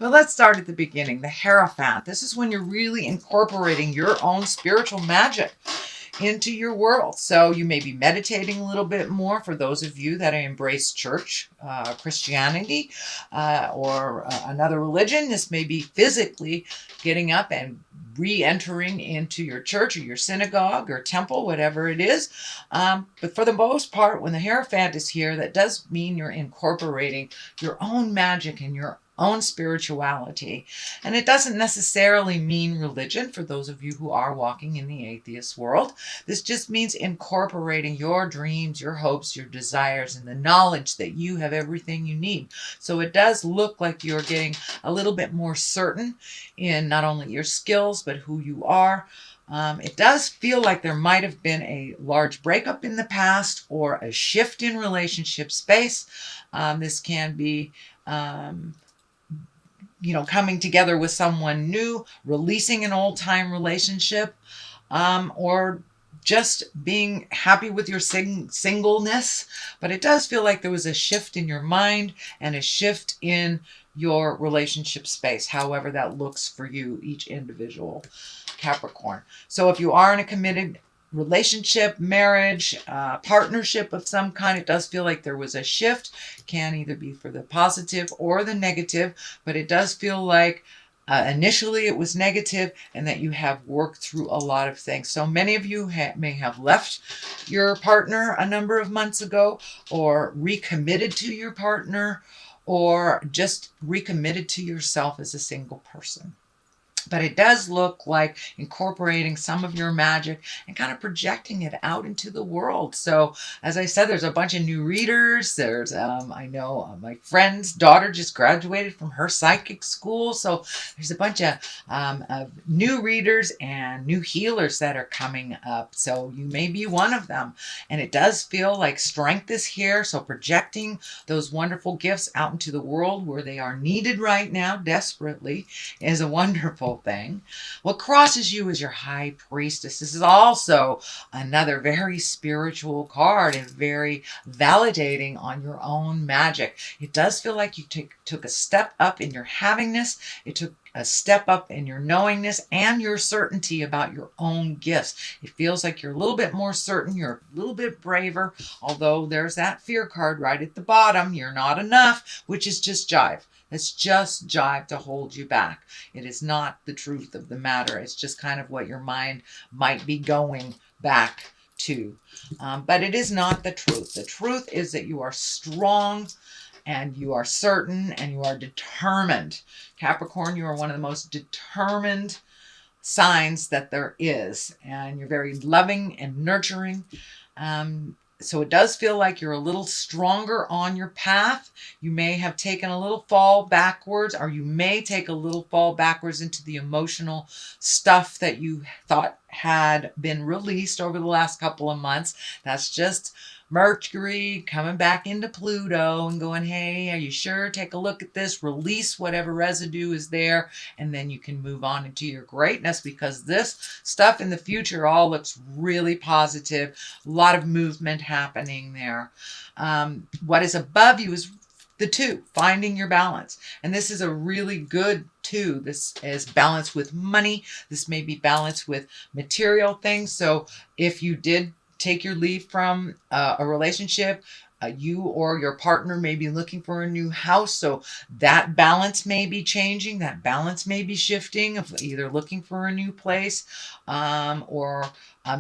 Well, let's start at the beginning. The Hierophant. This is when you're really incorporating your own spiritual magic into your world. So you may be meditating a little bit more for those of you that embrace church, Christianity, or another religion. This may be physically getting up and re-entering into your church or your synagogue or temple, whatever it is. But for the most part, when the Hierophant is here, that does mean you're incorporating your own magic and your own spirituality. And it doesn't necessarily mean religion for those of you who are walking in the atheist world. This just means incorporating your dreams, your hopes, your desires, and the knowledge that you have everything you need. So it does look like you're getting a little bit more certain in not only your skills, but who you are. It does feel like there might have been a large breakup in the past or a shift in relationship space. This can be coming together with someone new, releasing an old-time relationship, or just being happy with your singleness. But it does feel like there was a shift in your mind and a shift in your relationship space, however that looks for you, each individual Capricorn. So if you are in a committed relationship, marriage, partnership of some kind, it does feel like there was a shift. Can either be for the positive or the negative, but it does feel like initially it was negative and that you have worked through a lot of things. So many of you may have left your partner a number of months ago, or recommitted to your partner, or just recommitted to yourself as a single person. But it does look like incorporating some of your magic and kind of projecting it out into the world. So as I said, there's a bunch of new readers. There's, I know my friend's daughter just graduated from her psychic school. So there's a bunch of new readers and new healers that are coming up. So you may be one of them. And it does feel like strength is here. So projecting those wonderful gifts out into the world where they are needed right now desperately is a wonderful thing. What crosses you is your High Priestess. This is also another very spiritual card and very validating on your own magic. It does feel like you took a step up in your havingness. It took a step up in your knowingness and your certainty about your own gifts. It feels like you're a little bit more certain. You're a little bit braver, although there's that fear card right at the bottom. You're not enough, which is just jive. It's just jive to hold you back. It is not the truth of the matter. It's just kind of what your mind might be going back to. But it is not the truth. The truth is that you are strong and you are certain and you are determined. Capricorn, you are one of the most determined signs that there is. And you're very loving and nurturing. So it does feel like you're a little stronger on your path. You may have taken a little fall backwards, or you may take a little fall backwards into the emotional stuff that you thought had been released over the last couple of months. That's just Mercury coming back into Pluto and going, hey, are you sure? Take a look at this, release whatever residue is there, and then you can move on into your greatness, because this stuff in the future all looks really positive. A lot of movement happening there. What is above you is the 2, finding your balance. And this is a really good 2. This is balance with money. This may be balance with material things. So if you did take your leave from a relationship, you or your partner may be looking for a new house. So that balance may be changing. That balance may be shifting, of either looking for a new place or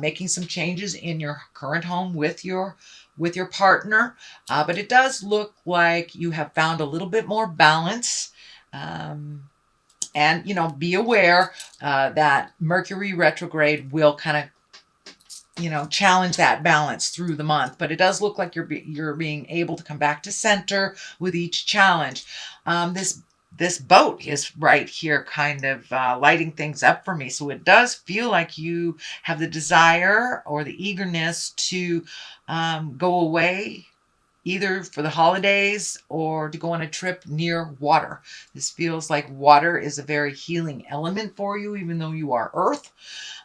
making some changes in your current home with your partner. But it does look like you have found a little bit more balance. And, be aware that Mercury retrograde will kind of challenge that balance through the month. But it does look like you're being able to come back to center with each challenge. This boat is right here kind of lighting things up for me. So it does feel like you have the desire or the eagerness to go away either for the holidays or to go on a trip near water. This feels like water is a very healing element for you, even though you are earth.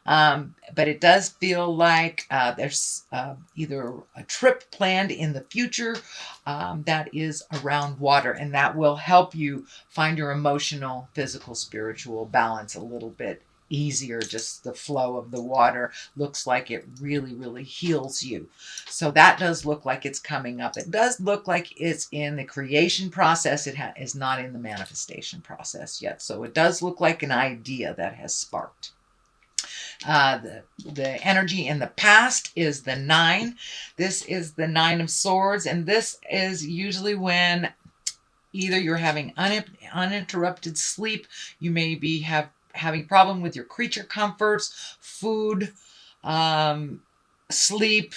But it does feel like there's either a trip planned in the future that is around water, and that will help you find your emotional, physical, spiritual balance a little bit easier. Just the flow of the water looks like it really, really heals you. So that does look like it's coming up. It does look like it's in the creation process. It is not in the manifestation process yet. So it does look like an idea that has sparked. The energy in the past is the 9. This is the 9 of Swords, and this is usually when either you're having uninterrupted sleep, you may be having problem with your creature comforts, food, sleep,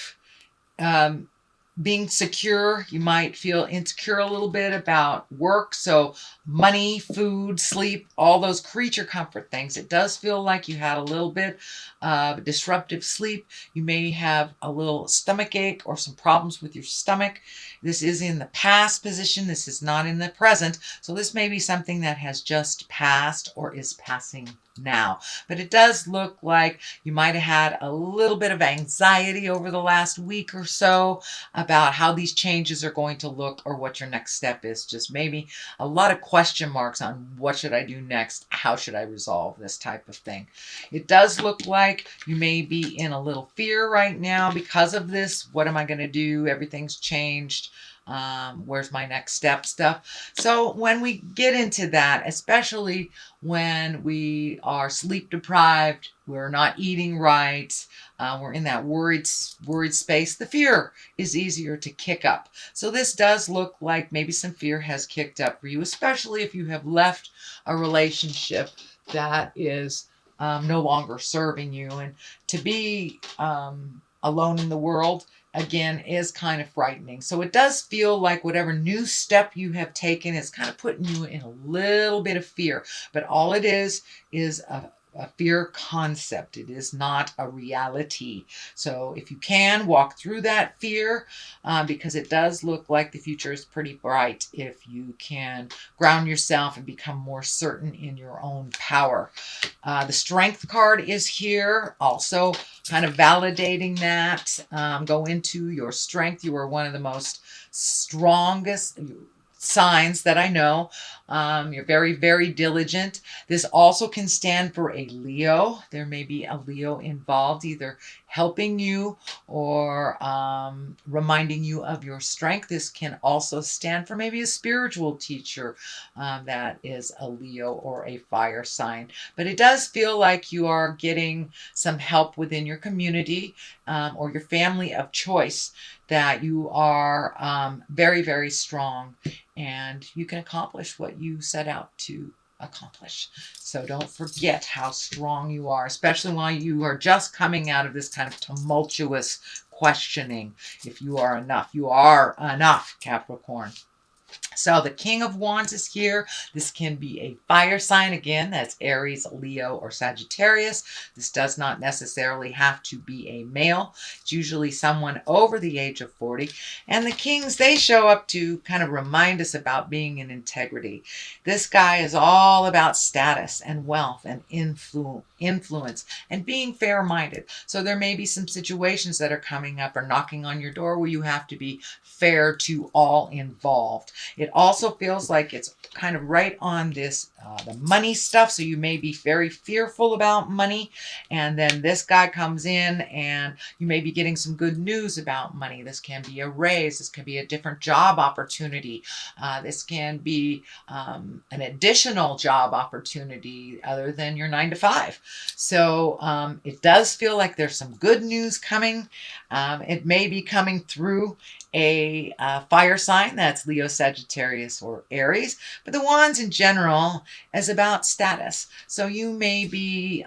being secure. You might feel insecure a little bit about work. So money, food, sleep, all those creature comfort things. It does feel like you had a little bit of disruptive sleep. You may have a little stomach ache or some problems with your stomach. This is in the past position. This is not in the present. So this may be something that has just passed or is passing now. But it does look like you might have had a little bit of anxiety over the last week or so about how these changes are going to look or what your next step is. Just maybe a lot of question marks on what should I do next? How should I resolve this type of thing? It does look like you may be in a little fear right now because of this. What am I going to do? Everything's changed. Where's my next step stuff? So when we get into that, especially when we are sleep deprived, we're not eating right, we're in that worried space, the fear is easier to kick up. So this does look like maybe some fear has kicked up for you, especially if you have left a relationship that is no longer serving you. And to be alone in the world, again, is kind of frightening. So it does feel like whatever new step you have taken is kind of putting you in a little bit of fear. But all it is a fear concept. It is not a reality. So if you can, walk through that fear because it does look like the future is pretty bright if you can ground yourself and become more certain in your own power. The Strength card is here, also kind of validating that. Go into your strength. You are one of the most strongest signs that I know. You're very, very diligent. This also can stand for a Leo. There may be a Leo involved, either helping you or reminding you of your strength. This can also stand for maybe a spiritual teacher that is a Leo or a fire sign. But it does feel like you are getting some help within your community or your family of choice, that you are very, very strong and you can accomplish what you set out to accomplish. So don't forget how strong you are, especially while you are just coming out of this kind of tumultuous questioning. If you are enough, you are enough, Capricorn. So the King of Wands is here. This can be a fire sign. Again, that's Aries, Leo, or Sagittarius. This does not necessarily have to be a male. It's usually someone over the age of 40. And the Kings, they show up to kind of remind us about being in integrity. This guy is all about status and wealth and influence and being fair-minded. So there may be some situations that are coming up or knocking on your door where you have to be fair to all involved. It also feels like it's kind of right on this, the money stuff. So you may be very fearful about money. And then this guy comes in and you may be getting some good news about money. This can be a raise. This can be a different job opportunity. This can be an additional job opportunity other than your 9-to-5. So it does feel like there's some good news coming. It may be coming through a fire sign, that's Leo, Sagittarius, or Aries. But the Wands in general is about status. So you may be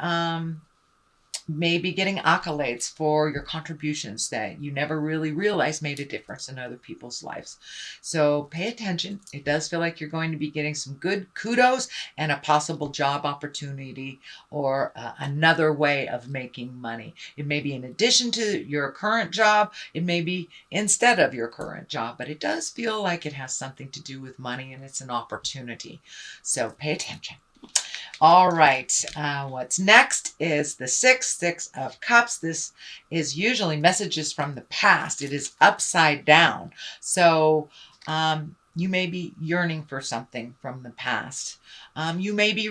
maybe getting accolades for your contributions that you never really realized made a difference in other people's lives. So pay attention. It does feel like you're going to be getting some good kudos and a possible job opportunity or another way of making money. It may be in addition to your current job. It may be instead of your current job, but it does feel like it has something to do with money and it's an opportunity. So pay attention. All right, what's next is the Six of Cups. This is usually messages from the past. It is upside down. So you may be yearning for something from the past. You might be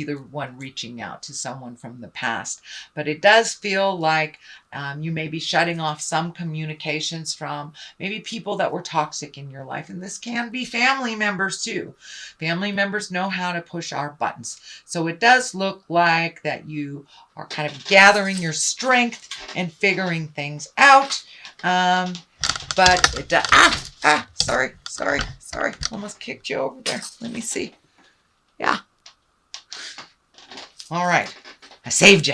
the one reaching out to someone from the past. But it does feel like you may be shutting off some communications from maybe people that were toxic in your life. And this can be family members too. Family members know how to push our buttons. So it does look like that you are kind of gathering your strength and figuring things out. But it does... Sorry. Almost kicked you over there. Let me see. Yeah. All right. I saved you.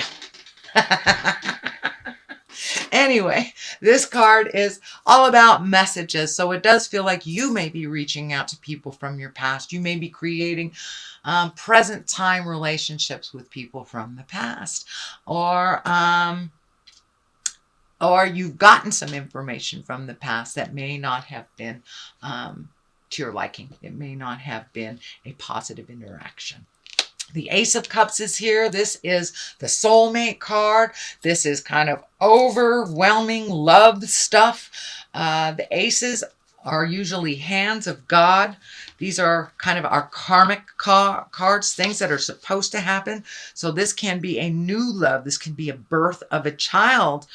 Anyway, this card is all about messages. So it does feel like you may be reaching out to people from your past. You may be creating present time relationships with people from the past. Or you've gotten some information from the past that may not have been to your liking. It may not have been a positive interaction. The Ace of Cups is here. This is the soulmate card. This is kind of overwhelming love stuff. The aces are usually hands of God. These are kind of our karmic cards, things that are supposed to happen. So this can be a new love. This can be a birth of a child.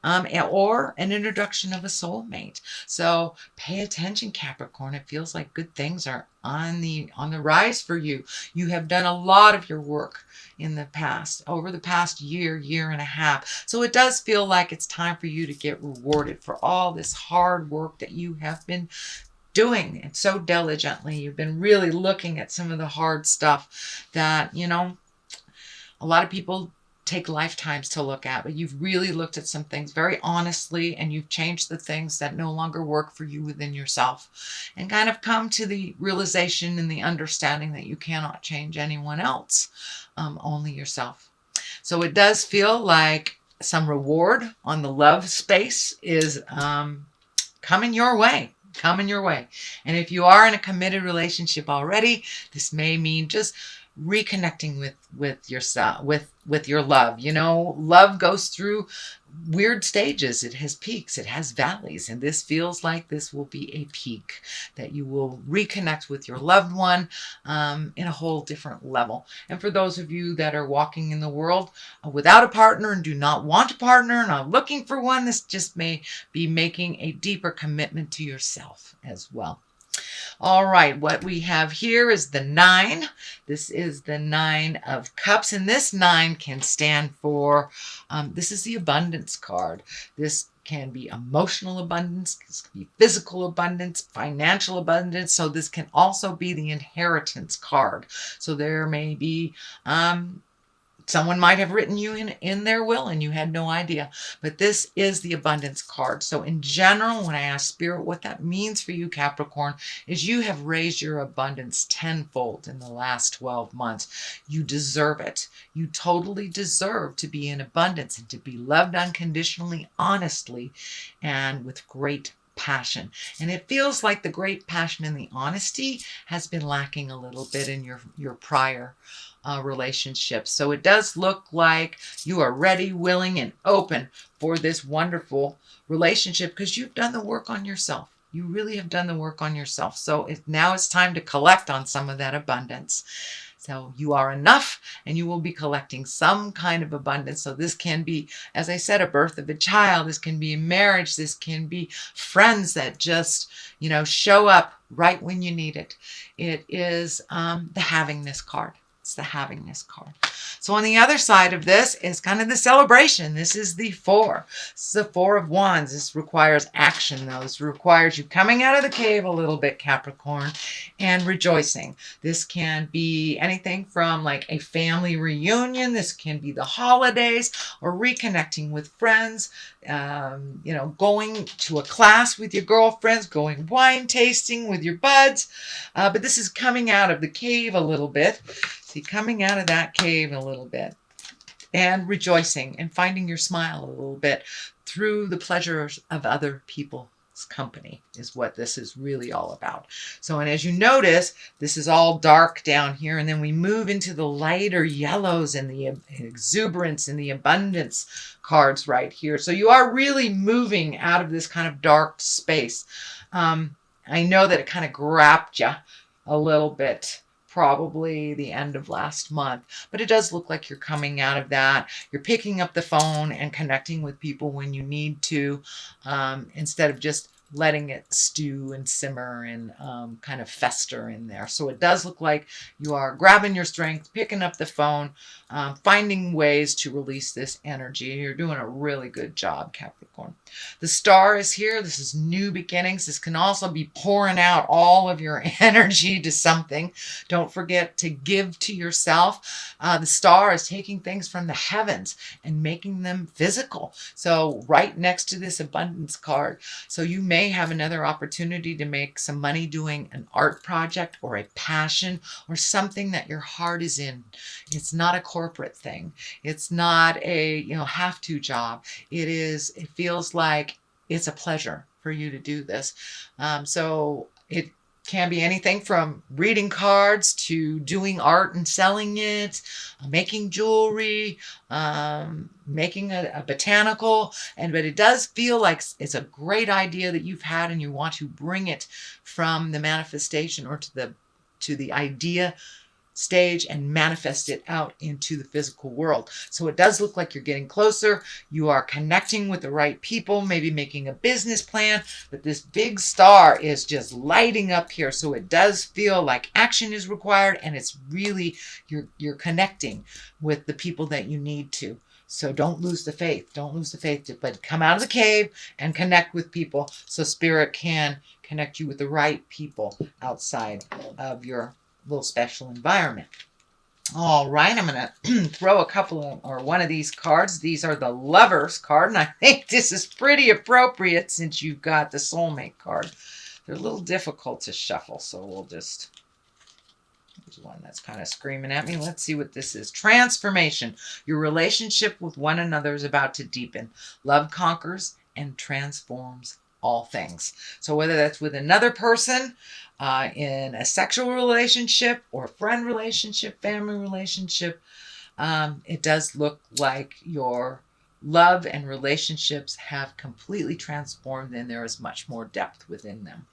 Or an introduction of a soulmate. So pay attention, Capricorn. It feels like good things are on the rise for you. You have done a lot of your work in the past, over the past year and a half. So it does feel like it's time for you to get rewarded for all this hard work that you have been doing it so diligently. You've been really looking at some of the hard stuff that, you know, a lot of people take lifetimes to look at, but you've really looked at some things very honestly, and you've changed the things that no longer work for you within yourself, and kind of come to the realization and the understanding that you cannot change anyone else, only yourself. So it does feel like some reward on the love space is coming your way. And if you are in a committed relationship already, this may mean just reconnecting with yourself, with your love. You know, love goes through weird stages. It has peaks, it has valleys, and this feels like this will be a peak, that you will reconnect with your loved one in a whole different level. And for those of you that are walking in the world without a partner and do not want a partner, not looking for one, this just may be making a deeper commitment to yourself as well. All right, what we have here is the 9. This is the 9 of Cups, and this 9 can stand for, this is the abundance card. This can be emotional abundance, this can be physical abundance, financial abundance. So this can also be the inheritance card. So there may be, someone might have written you in their will and you had no idea. But this is the abundance card. So in general, when I ask Spirit what that means for you, Capricorn, is you have raised your abundance tenfold in the last 12 months. You deserve it. You totally deserve to be in abundance and to be loved unconditionally, honestly, and with great passion. And it feels like the great passion and the honesty has been lacking a little bit in your prior relationships. So it does look like you are ready, willing, and open for this wonderful relationship because you've done the work on yourself. You really have done the work on yourself. So now it's time to collect on some of that abundance. So you are enough, and you will be collecting some kind of abundance. So this can be, as I said, a birth of a child. This can be a marriage. This can be friends that just, you know, show up right when you need it. It is the havingness card. It's the havingness card. So on the other side of this is kind of the celebration. This is the Four. This is the Four of Wands. This requires action, though. This requires you coming out of the cave a little bit, Capricorn, and rejoicing. This can be anything from like a family reunion. This can be the holidays or reconnecting with friends. Going to a class with your girlfriends, going wine tasting with your buds. But this is coming out of the cave a little bit. See, coming out of that cave a little bit and rejoicing and finding your smile a little bit through the pleasures of other people's company is what this is really all about. So, and as you notice, this is all dark down here, and then we move into the lighter yellows and the exuberance and the abundance cards right here. So you are really moving out of this kind of dark space. I know that it kind of grabbed you a little bit, probably the end of last month, but it does look like you're coming out of that. You're picking up the phone and connecting with people when you need to, instead of just letting it stew and simmer and kind of fester in there. So it does look like you are grabbing your strength, picking up the phone, finding ways to release this energy. You're doing a really good job, Capricorn. The Star is here. This is new beginnings. This can also be pouring out all of your energy to something. Don't forget to give to yourself. The Star is taking things from the heavens and making them physical. So right next to this abundance card. So you may have another opportunity to make some money doing an art project or a passion or something that your heart is in. It's not a corporate thing. It's not a have-to job. It feels like it's a pleasure for you to do this. So it can be anything from reading cards to doing art and selling it, making jewelry, making a botanical. But it does feel like it's a great idea that you've had and you want to bring it from the manifestation or to the idea stage and manifest it out into the physical world. So it does look like you're getting closer. You are connecting with the right people, maybe making a business plan, but this big star is just lighting up here. So it does feel like action is required, and it's really, you're connecting with the people that you need to. So don't lose the faith. Don't lose the faith, but come out of the cave and connect with people so Spirit can connect you with the right people outside of your little special environment. All right, I'm going to throw a couple or one of these cards. These are the Lovers card, and I think this is pretty appropriate since you've got the Soulmate card. They're a little difficult to shuffle, so we'll just... There's one that's kind of screaming at me. Let's see what this is. Transformation. Your relationship with one another is about to deepen. Love conquers and transforms all things. So whether that's with another person, in a sexual relationship or friend relationship, family relationship, it does look like your love and relationships have completely transformed and there is much more depth within them.